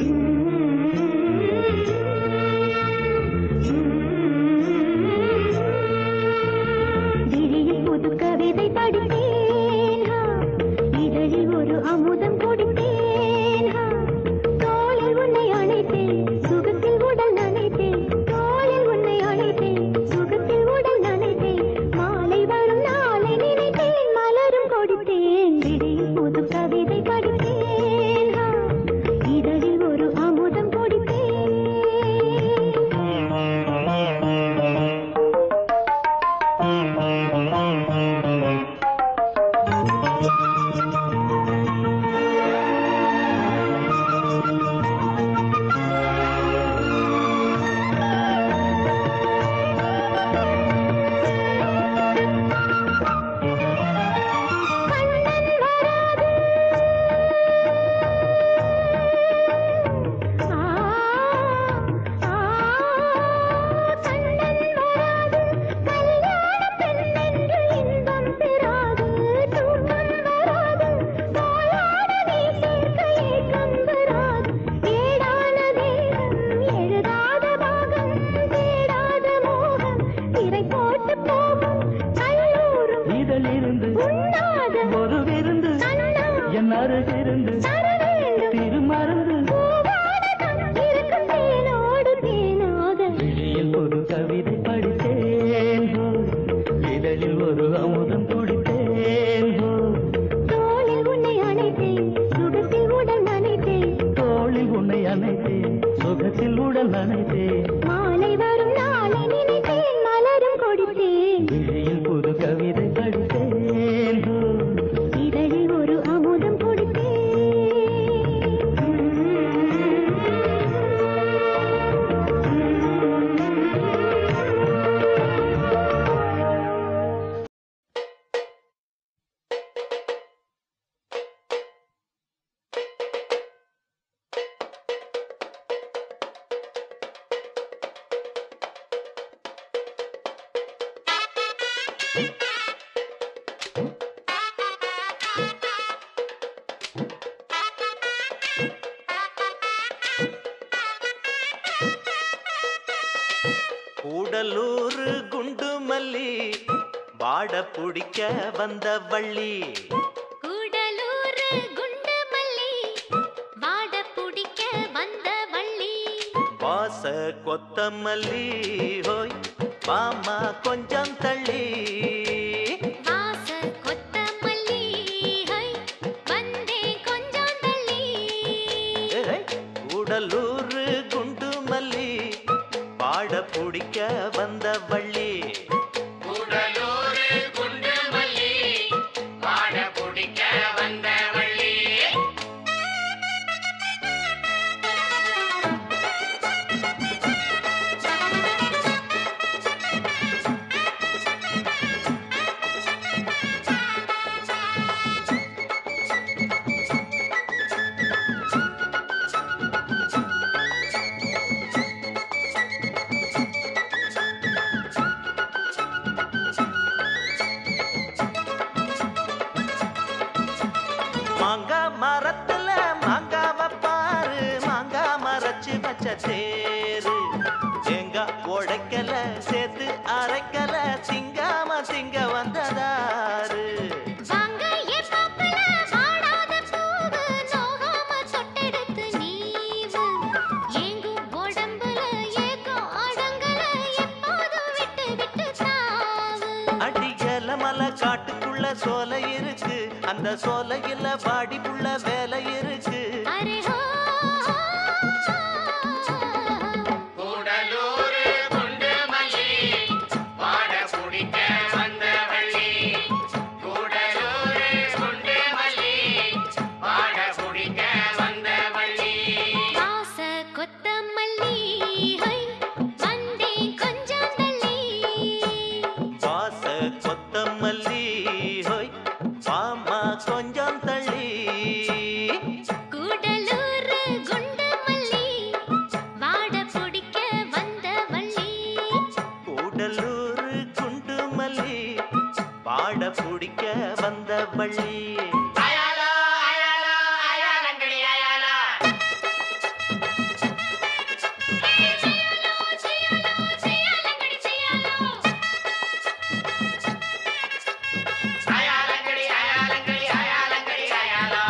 விழியில் புது கவிதை படித்தேன் இதழில் ஒரு அமுதம் கொடுத்தேன் தோளில் உன்னை அழைத்தேன் சுகத்தில் உடல் நனைத்தேன் தோளில் உன்னை அழைத்தேன் சுகத்தில் உடல் நனைத்தேன் மாலை வரும் நாளை நினைத்தேன் மலரும் கொடுத்தேன் விழியில் புது கவிதை படித்தேன் இதழில் ஒரு அமுதம் கொடுத்தேன் ஒரு விருந்து என் அருகிருந்து திருமருந்து விழியில் ஒரு கவிதை படித்தேன் இதழில் ஒரு அமுதம் குடித்தேன் தோளில் உன்னை அணைத்தேன் சுகத்தில் உடல் நனைத்தேன் தோளில் உன்னை அணைத்தேன் சுகத்தில் உடல் நனைத்தேன் மாலை வரும் நாளை நினைத்தேன் மலரும் கொடுத்தேன் விழியில் புது கவிதை படித்தேன் இதழில் ஒரு அமுதம் கொடுத்தேன் கூடலூர் குண்டுமல்லி வாட பிடிக்க வந்த வள்ளி கூடலூர் குண்டு மல்லி வாட பிடிக்க வந்த வள்ளி வாச கொத்தமல்லி ஹோய் மாமா கொஞ்சம் தள்ளி வாச கொத்தமல்லி ஹை வந்தே கொஞ்சம் தள்ளி கூடலூர் குண்டுமல்லி வாட பிடிக்க வந்த வள்ளி கூடலூர் குண்டு மல்லி வாட பிடிக்க வந்த வள்ளி மாங்கா மரத்துல மாங்காவ பாரு மாங்கா மரச்சு வச்ச தேரு தேங்காய் உடைக்கல சேர்த்து அரைக்கல திங்காம திங்க வந்ததாரு வாங்க ஏ பாப்பல வாடாத பூவு நோகாம தொட்டெடுத்து நீவு ஏங்கும் உடம்புல ஏக்கம் அடங்கல எப்போதும் விட்டு விட்டு தாவு அடியல மலை காட்டுக்குள்ள சோலை இருக்கு அந்த சோலையில வாடிக்குள்ள வேலை இருக்கு அரே ஹோ கூடலூர் குண்டு மல்லி வாட பிடிக்க வந்த வள்ளி கூடலூர் குண்டு மல்லி வாட பிடிக்க வந்த வள்ளி வாச கொத்தமல்லி ஹை வந்தே கொஞ்சம் தள்ளி வாச கொத்தமல்லி ஹோய் மாமா கொஞ்சம் தள்ளி வள்ளி. அயாலோ அயாலோ அயாலங்கடி அயாலோ. அயாலங்கடி அயாலங்கடி அயாலங்கடி அயாலோ.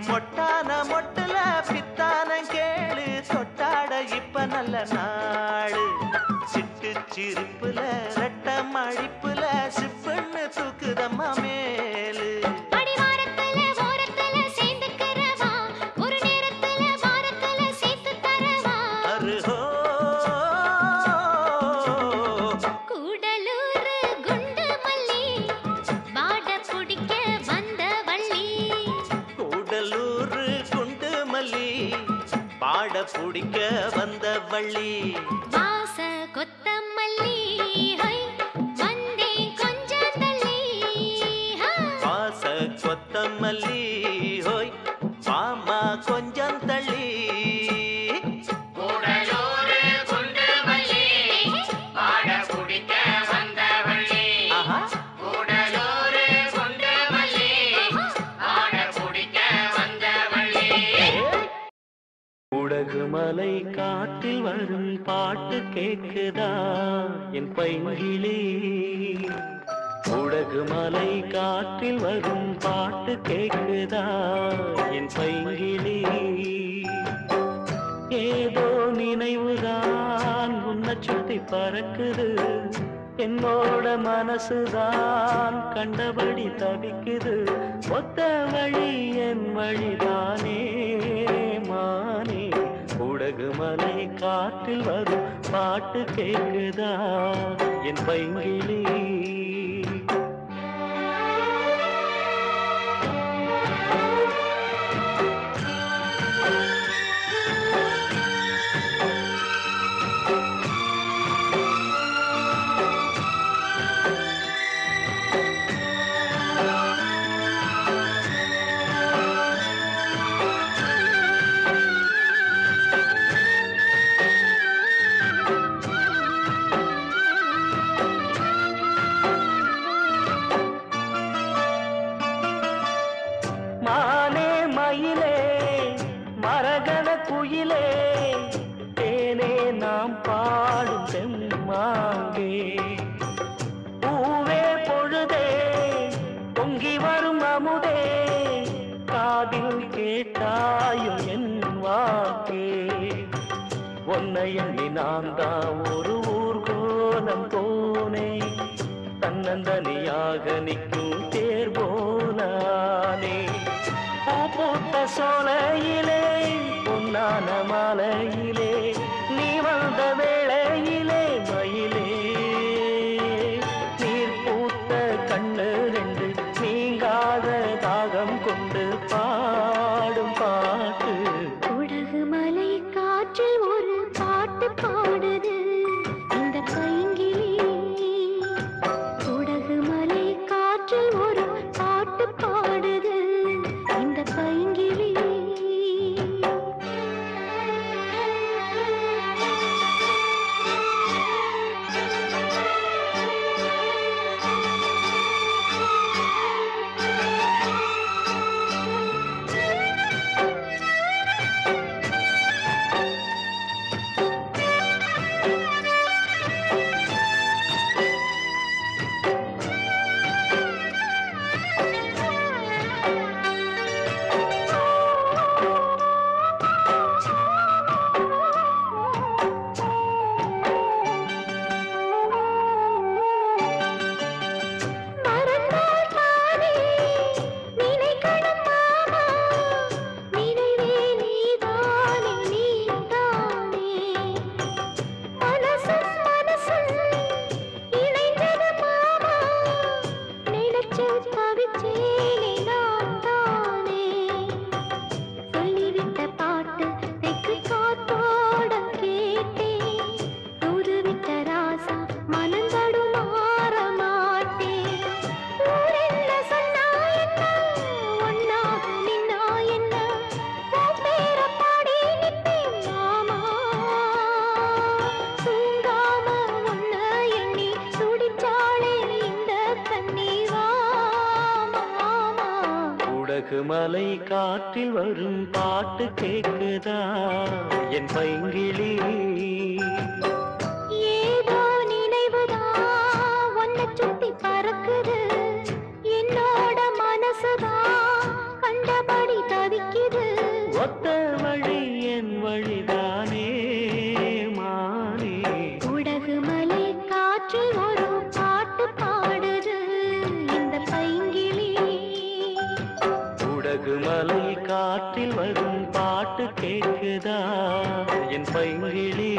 மொட்டான மொட்டுல பித்தான கேளு தொட்டாட இப்ப நல்ல நாடு. சிட்டு சிரிப்புல ரெட்ட மடிப்புல சிப்புன்னு தூக்குதம்மா மேலு. அருகோ கூடலூர் குண்டு மல்லி பாட பிடிக்க வந்த வள்ளி. வாச கொத்தமல்லி ஹோய் மாமா கொஞ்சம் தள்ளி. கூடலூர் குண்டு மல்லி பாட குடிக்க வந்த வள்ளி. ஆஹா கூடலூர் குண்டு மல்லி பாட குடிக்க வந்த வள்ளி. உடகு மலை காற்றில் வரும் பாட்டு கேக்குதா என் பைங்கிளி. உடகு மலை காற்றில் வரும் பாட்டு கேக்குதா என் பைங்கிளி. ஏதோ நினைவுதான் உன்னை சுத்தி பறக்குது. என்னோட மனசுதான் கண்டபடி தவிக்குது. ஒத்த வழி என் வழிதானே மானே. உடகு மலை காற்றில் வரும் பாட்டு கேக்குதா என் பைங்கிளி. மானே மயிலே மரகத குயிலே தேனே நாம் பாடும் செம்மாங்கே. பூவே பொழுதே பொங்கி வரும் அமுதே காதில் கேட்டாயோ என் வாக்கே. உன்னை எண்ணி நான் தான் ஒரு ஊர்கோலம் போனேன். தன்னந்தனியாக நிற்கும் தேர் போனானே. பூத்த சோலையிலே பொன்னான மாலையிலே நீ வந்த வேளையிலே மயிலே. நீர் பூத்த கண்ணு ரெண்டு நீங்காத தாகம் கொண்டு பாடும் பாட்டு. உடகு மலை காற்றில் ஒரு பாட்டு பாடுது இந்த பைங்கிளி. உடகு மலை காற்றில் ஒரு பாட்டு பாடுது இந்த பைங்கிளி. மலை காற்றில் வரும் பாட்டு கேக்குதா என் பைங்கிளி ஏதோ நினைவுதான் உன்னை சுத்தி பறக்குது என்னோட மனசுதான் கண்டபடி தவிக்குது ஒத்த வழி என் வழிதானே மானே உடகு மலை காற்றில் ஒரு பாட்டு பாடுது இந்த பைங்கிளி உடகு மலை காற்றில் வரும் பாட்டு கேக்குதா என் பைங்கிளி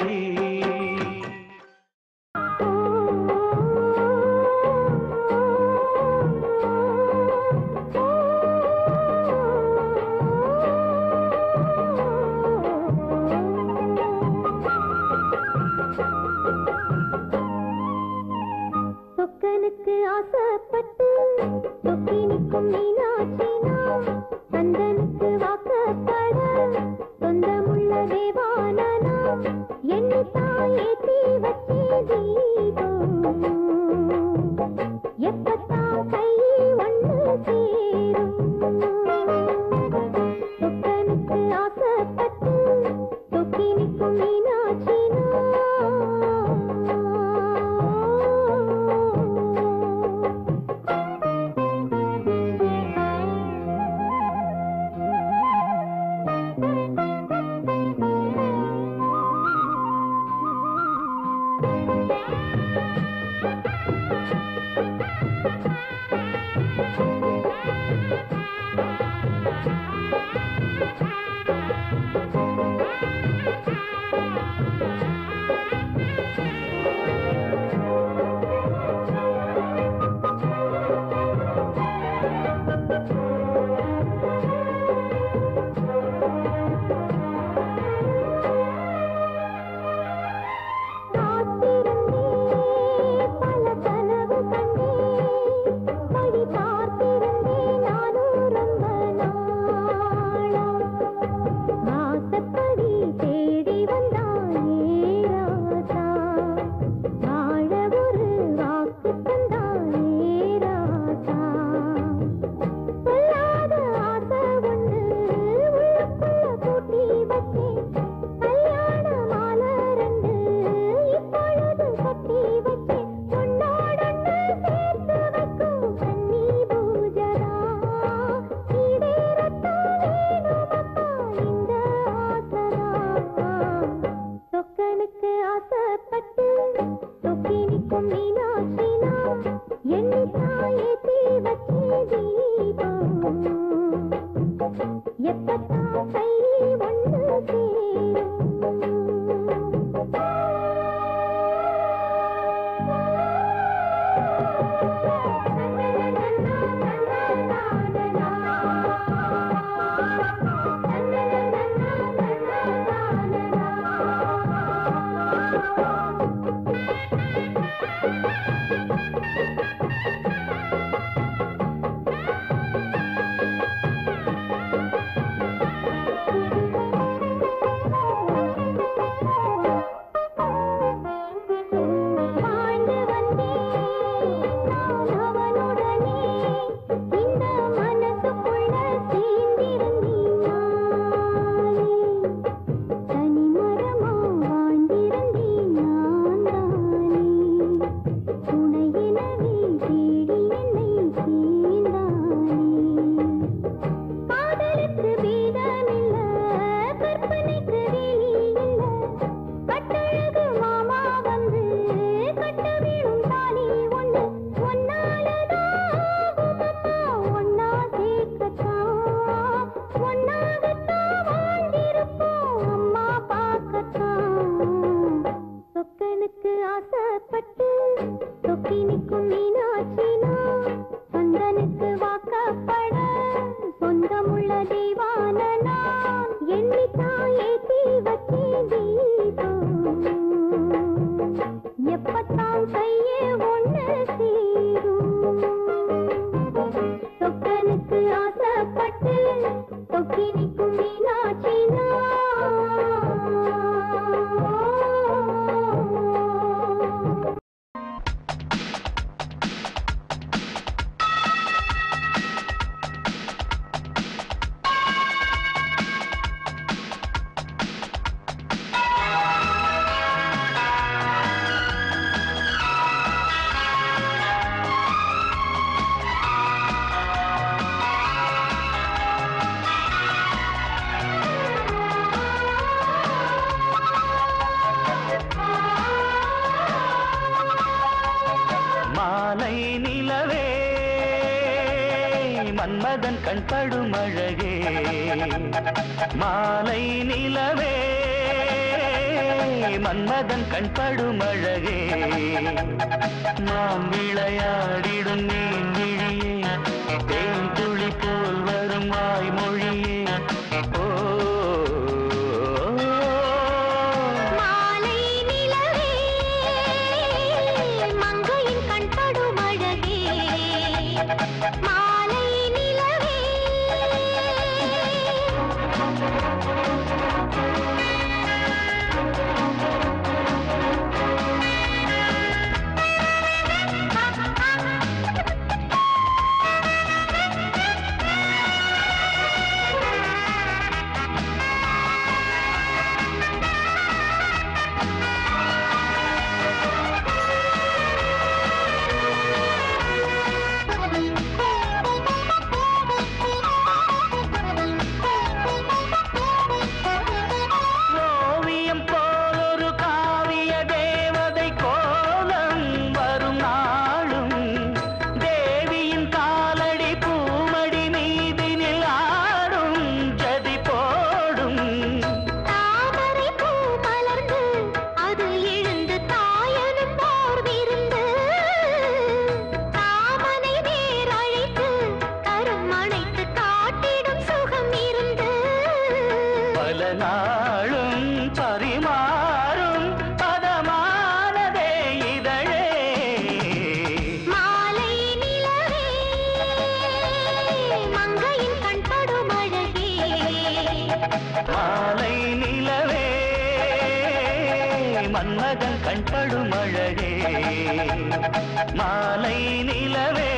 சொக்கனுக்கு ஆசைப்பட்டு சொக்கி நிற்கும் மீனாட்சினா கந்தனுக்கு வாக்கப்பட சொந்தமுள்ள தேவானனா எண்ணி தாயே தீ வச்சே தீபம் எப்பத்தான் கை ஒன்று சேரும் சொக்கனுக்கு ஆசைப்பட்டு சொக்கி நிற்கும் மீனாட்சினா மன்மதன் கண்படும் அழகே மாலை நிலவே மன்மதன் கண்படும் அழகே நாம் விளையாடிடும் நீன் விழியே தேன் துளி போல் வரும் வாய்மொழியே ஓ மாலை நிலவே மங்கையின் கண்படும் அழகே மாலை நிலவே ஓவியம் போலொரு காவிய தேவதை கோலம் வரும் நாளும் தேவியின் காலடி பூமடி மீதினில் ஆடும் ஜதி போடும் தாமரை பூ மலர்ந்து அது எழுந்து தாயனும் போர் விருந்து தாமனை நேர் அழைத்து கரம் அணைத்து காட்டிடும் சுகம் இருந்து பல நாளும் பரிமாறும் பதமானதே இதழே மாலை நிலவே மங்கையின் கண்படும் அழகே மாலை நிலவே மன்மதன் கண்படும் அழகே மாலை நிலவே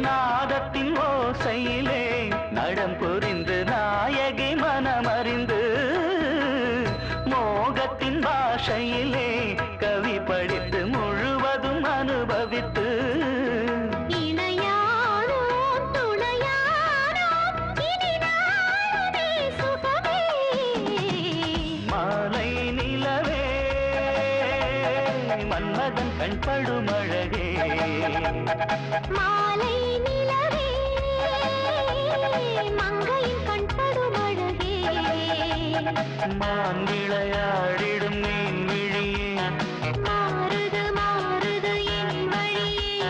நாதத்தின் ஓசையிலே நடம் புரிந்து நாயகி மனமறிந்து மோகத்தின் பாஷையிலே கவி படித்து முழுவதும் அனுபவித்து இணையானோ துணையானோ இனி நாளுமே சுகமே மாலை நிலவே மன்மதன் கண்படும் அழகே மாலை நிலவே மங்கையின் கண்படும் அழகே மான் விளையாடிடும் மீன் விழியே மாறுது மாறுது என் வழியே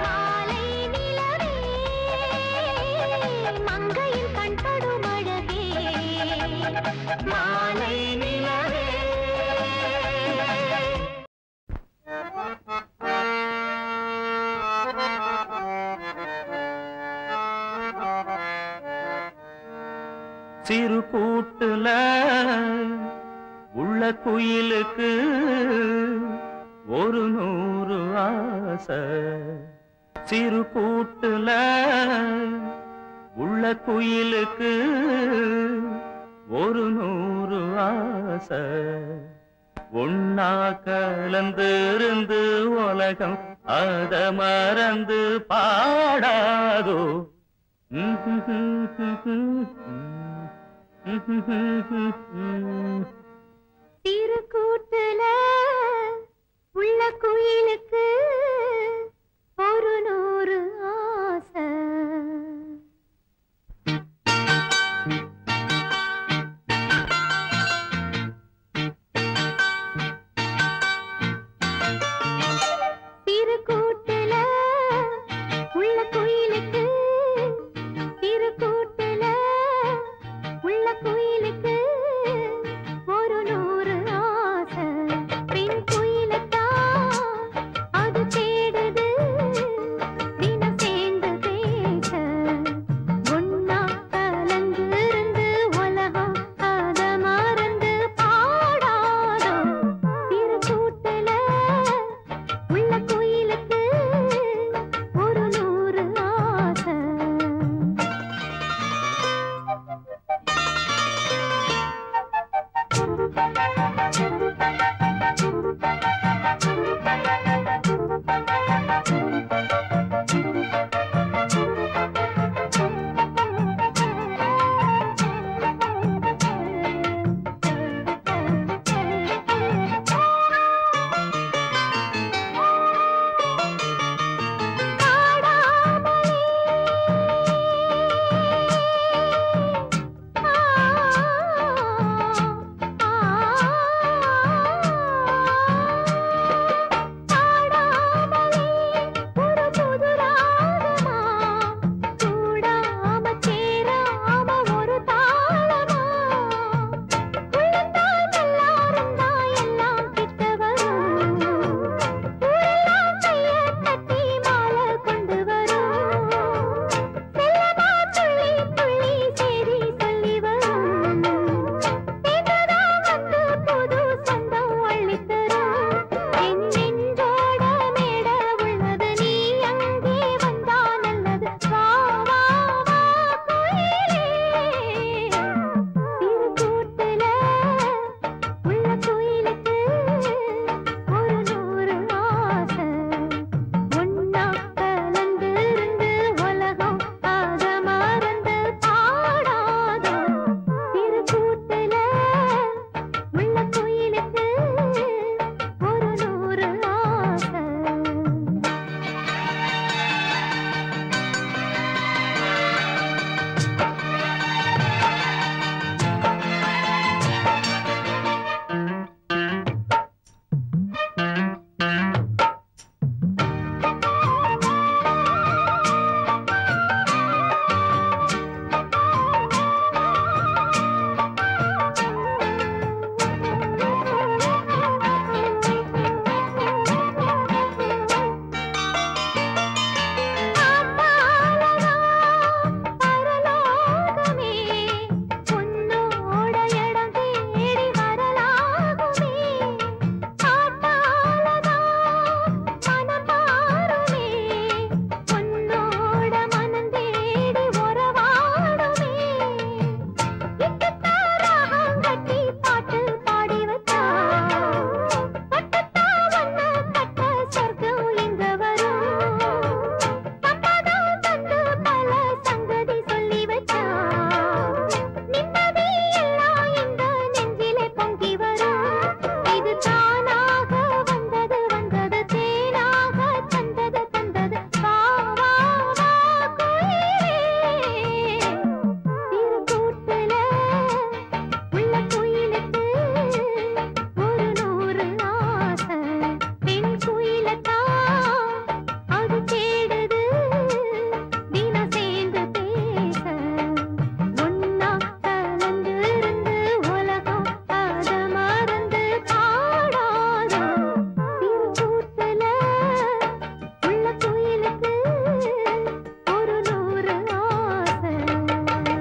மாலை நிலவே மங்கையின் கண்படும் அழகே மாலை நிலவே சிறு கூட்டுல உள்ள குயிலுக்கு ஒரு 100 ஆசை சிறு கூட்டுல உள்ள குயிலுக்கு ஒரு 100 ஆசை ஒன்னா கலந்திருந்து உலகம் அத மறந்து பாடாதோ